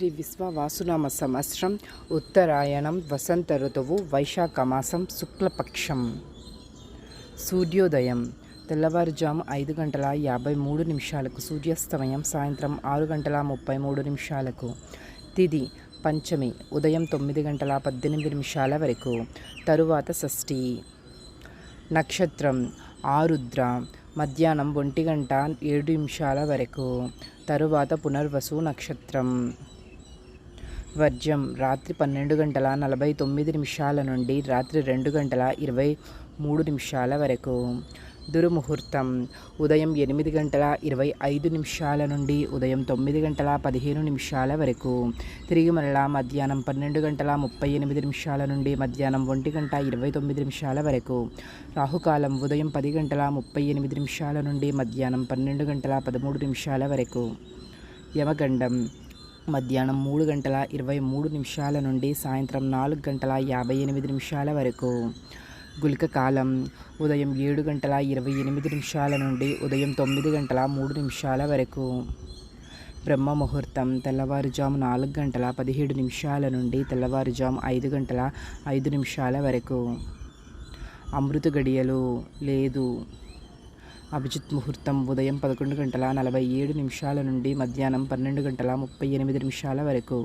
శ్రీ విశ్వవాసునామ సంవత్సరం ఉత్తరాయణం వసంత ఋతువు వైశాఖ మాసం శుక్లపక్షం. సూర్యోదయం తెల్లవారుజాము 5:53 సూర్యాస్తమయం సాయంత్రం 6:33 తిథి పంచమి ఉదయం 9:18 వరకు. తరువాత షష్ఠి. నక్షత్రం ఆరుద్ర మధ్యాహ్నం 1:07 వరకు. తరువాత పునర్వసు నక్షత్రం. వర్జ్యం రాత్రి 12:49 నుండి రాత్రి 2:23 వరకు. దుర్ముహూర్తం ఉదయం 8:25 నుండి ఉదయం 9:15 వరకు. తిరిగి మరలా మధ్యాహ్నం 12:38 నుండి మధ్యాహ్నం 1:29 వరకు. రాహుకాలం ఉదయం 10:38 నుండి మధ్యాహ్నం 12:13 వరకు. యమగండం మధ్యాహ్నం 3:23 నుండి సాయంత్రం 4:58 వరకు. గుళిక కాలం ఉదయం 7:28 నుండి ఉదయం 9:03 వరకు. బ్రహ్మ ముహూర్తం తెల్లవారుజాము 4:17 నుండి తెల్లవారుజాము 5:05 వరకు. అమృత గడియలు లేదు. అభిజిత్ ముహూర్తం ఉదయం 11:47 నుండి మధ్యాహ్నం 12:38 వరకు.